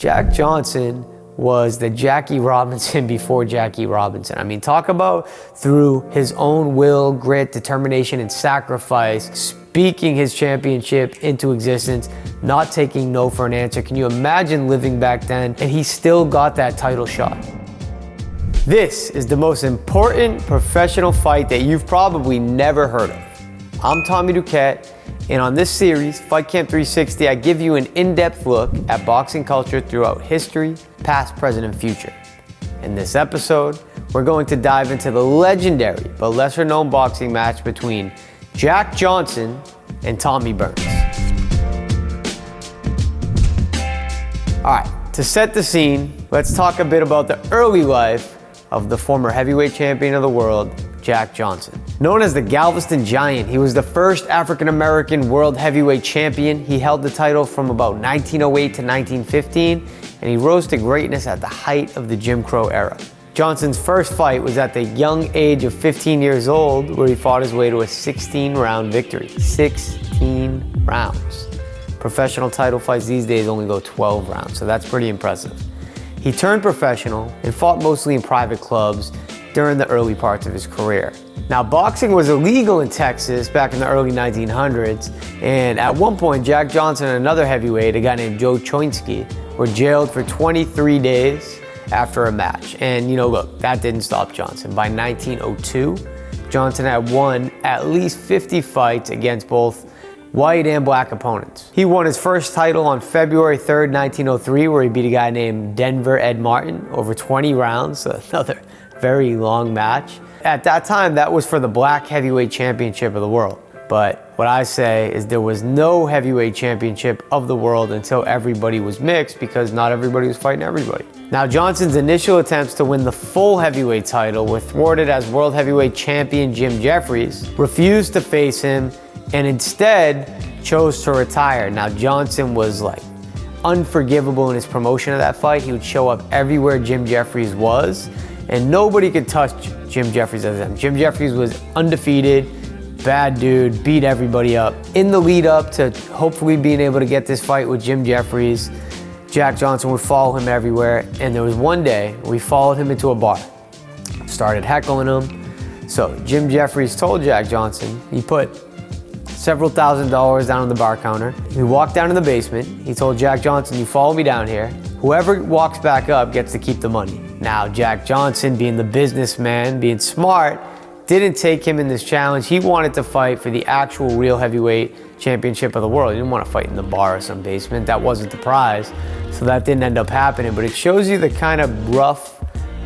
Jack Johnson was the Jackie Robinson before Jackie Robinson. I mean, talk about through his own will, grit, determination, and sacrifice, speaking his championship into existence, not taking no for an answer. Can you imagine living back then? And he still got that title shot. This is the most important professional fight that you've probably never heard of. I'm Tommy Duquette, and on this series, FightCamp 360, I give you an in-depth look at boxing culture throughout history, past, present, and future. In this episode, we're going to dive into the legendary but lesser-known boxing match between Jack Johnson and Tommy Burns. All right, to set the scene, let's talk a bit about the early life of the former heavyweight champion of the world, Jack Johnson. Known as the Galveston Giant, he was the first African-American world heavyweight champion. He held the title from about 1908 to 1915, and he rose to greatness at the height of the Jim Crow era. Johnson's first fight was at the young age of 15 years old, where he fought his way to a 16-round victory. 16 rounds. Professional title fights these days only go 12 rounds, so that's pretty impressive. He turned professional and fought mostly in private clubs during the early parts of his career. Now, boxing was illegal in Texas back in the early 1900s, and at one point, Jack Johnson and another heavyweight, a guy named Joe Choinski, were jailed for 23 days after a match. And look, that didn't stop Johnson. By 1902, Johnson had won at least 50 fights against both white and black opponents. He won his first title on February 3rd, 1903, where he beat a guy named Denver Ed Martin over 20 rounds, so another very long match. At that time, that was for the black heavyweight championship of the world. But what I say is there was no heavyweight championship of the world until everybody was mixed, because not everybody was fighting everybody. Now, Johnson's initial attempts to win the full heavyweight title were thwarted as world heavyweight champion Jim Jeffries refused to face him and instead chose to retire. Now, Johnson was unforgivable in his promotion of that fight. He would show up everywhere Jim Jeffries was, and nobody could touch Jim Jeffries at the time. Jim Jeffries was undefeated, bad dude, beat everybody up. In the lead up to hopefully being able to get this fight with Jim Jeffries, Jack Johnson would follow him everywhere, and there was one day we followed him into a bar, started heckling him. So Jim Jeffries told Jack Johnson, he put several $1,000s down on the bar counter. He walked down in the basement. He told Jack Johnson, you follow me down here. Whoever walks back up gets to keep the money. Now, Jack Johnson, being the businessman, being smart, didn't take him in this challenge. He wanted to fight for the actual real heavyweight championship of the world. He didn't want to fight in the bar or some basement. That wasn't the prize. So that didn't end up happening. But it shows you the kind of rough,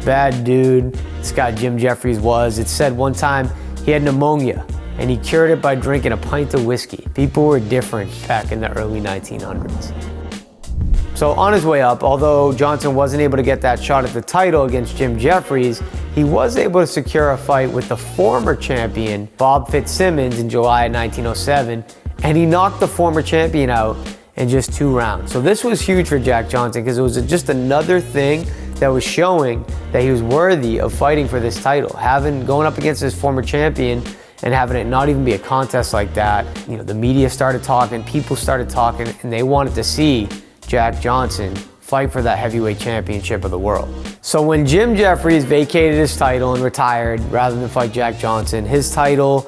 bad dude this guy Jim Jeffries was. It said one time he had pneumonia, and he cured it by drinking a pint of whiskey. People were different back in the early 1900s. So on his way up, although Johnson wasn't able to get that shot at the title against Jim Jeffries, he was able to secure a fight with the former champion, Bob Fitzsimmons, in July of 1907, and he knocked the former champion out in just 2 rounds. So this was huge for Jack Johnson, because it was just another thing that was showing that he was worthy of fighting for this title. Going up against his former champion and having it not even be a contest like that, the media started talking, people started talking, and they wanted to see Jack Johnson fight for that heavyweight championship of the world. So when Jim Jeffries vacated his title and retired rather than fight Jack Johnson, his title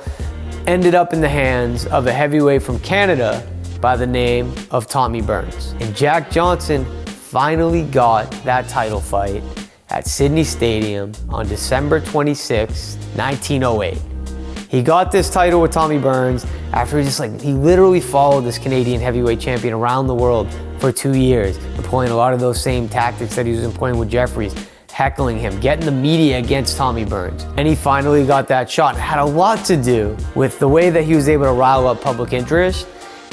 ended up in the hands of a heavyweight from Canada by the name of Tommy Burns. And Jack Johnson finally got that title fight at Sydney Stadium on December 26, 1908. He got this title with Tommy Burns after he literally followed this Canadian heavyweight champion around the world for 2 years, employing a lot of those same tactics that he was employing with Jeffries, heckling him, getting the media against Tommy Burns. And he finally got that shot. It had a lot to do with the way that he was able to rile up public interest.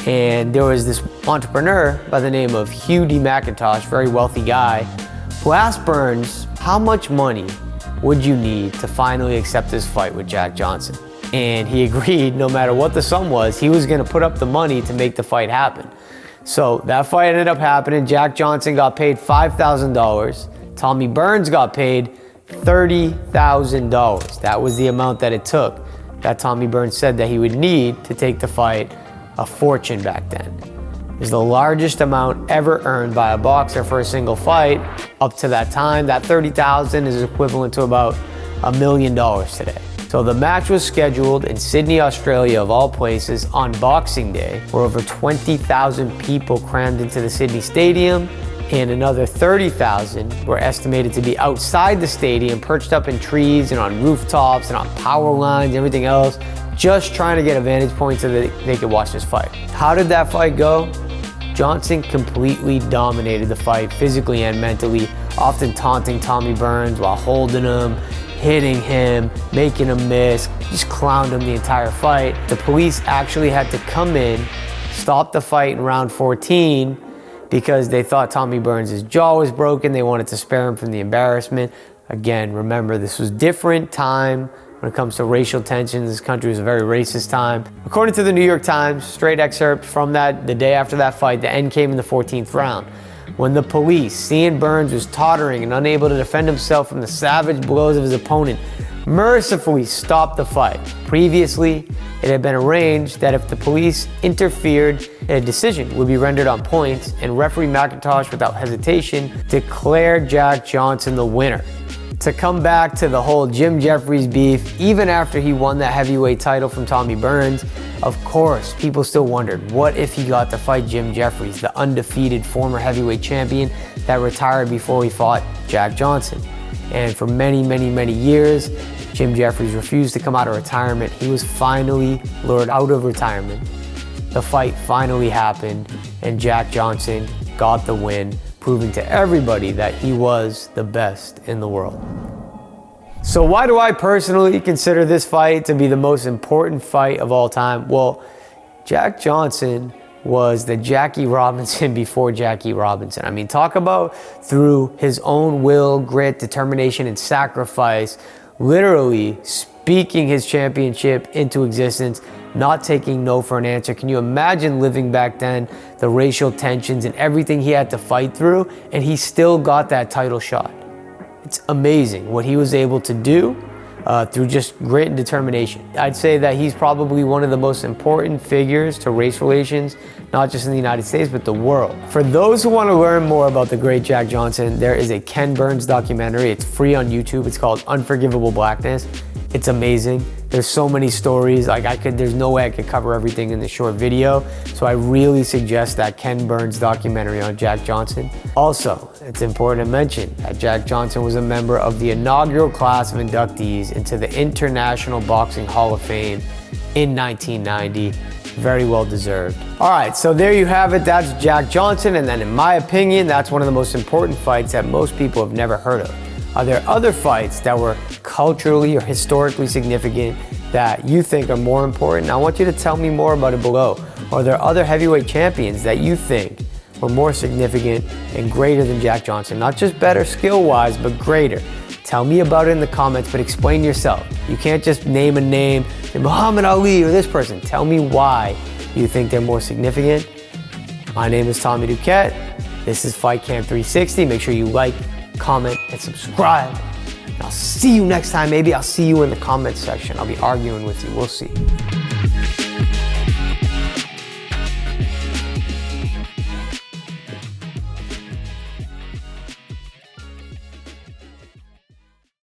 And there was this entrepreneur by the name of Hugh D, McIntosh, very wealthy guy, who asked Burns, how much money would you need to finally accept this fight with Jack Johnson? And he agreed, no matter what the sum was, he was gonna put up the money to make the fight happen. So that fight ended up happening. Jack Johnson got paid $5,000. Tommy Burns got paid $30,000. That was the amount that it took, that Tommy Burns said that he would need to take the fight, a fortune back then. is the largest amount ever earned by a boxer for a single fight. Up to that time, that $30,000 is equivalent to about $1 million today. So the match was scheduled in Sydney, Australia, of all places, on Boxing Day, where over 20,000 people crammed into the Sydney Stadium, and another 30,000 were estimated to be outside the stadium, perched up in trees and on rooftops and on power lines and everything else, just trying to get a vantage point so that they could watch this fight. How did that fight go? Johnson completely dominated the fight, physically and mentally, often taunting Tommy Burns while holding him, hitting him, making him miss, just clowned him the entire fight. The police actually had to come in, stop the fight in round 14 because they thought Tommy Burns' jaw was broken. They wanted to spare him from the embarrassment. Again, remember, this was different time when it comes to racial tensions. This country was a very racist time. According to the New York Times, straight excerpt from that, the day after that fight, the end came in the 14th round, when the police, seeing Burns was tottering and unable to defend himself from the savage blows of his opponent, mercifully stopped the fight. Previously, it had been arranged that if the police interfered, a decision would be rendered on points, and referee McIntosh, without hesitation, declared Jack Johnson the winner. To come back to the whole Jim Jeffries beef, even after he won that heavyweight title from Tommy Burns, of course, people still wondered, what if he got to fight Jim Jeffries, the undefeated former heavyweight champion that retired before he fought Jack Johnson? And for many, many, many years, Jim Jeffries refused to come out of retirement. He was finally lured out of retirement. The fight finally happened, and Jack Johnson got the win, proving to everybody that he was the best in the world. So why do I personally consider this fight to be the most important fight of all time? Well, Jack Johnson was the Jackie Robinson before Jackie Robinson. I mean, talk about through his own will, grit, determination, and sacrifice, literally speaking his championship into existence, not taking no for an answer. Can you imagine living back then, the racial tensions and everything he had to fight through, and he still got that title shot? It's amazing what he was able to do through just grit and determination. I'd say that he's probably one of the most important figures to race relations, not just in the United States, but the world. For those who want to learn more about the great Jack Johnson, there is a Ken Burns documentary. It's free on YouTube. It's called Unforgivable Blackness. It's amazing. There's so many stories. There's no way I could cover everything in this short video. So I really suggest that Ken Burns documentary on Jack Johnson. Also, it's important to mention that Jack Johnson was a member of the inaugural class of inductees into the International Boxing Hall of Fame in 1990. Very well deserved. All right, so there you have it. That's Jack Johnson. And then in my opinion, that's one of the most important fights that most people have never heard of. Are there other fights that were culturally or historically significant that you think are more important? I want you to tell me more about it below. Are there other heavyweight champions that you think were more significant and greater than Jack Johnson? Not just better skill-wise, but greater. Tell me about it in the comments, but explain yourself. You can't just name a name, say Muhammad Ali or this person. Tell me why you think they're more significant. My name is Tommy Duquette. This is FightCamp 360. Make sure you like, comment, and subscribe. And I'll see you next time. Maybe I'll see you in the comments section. I'll be arguing with you. We'll see.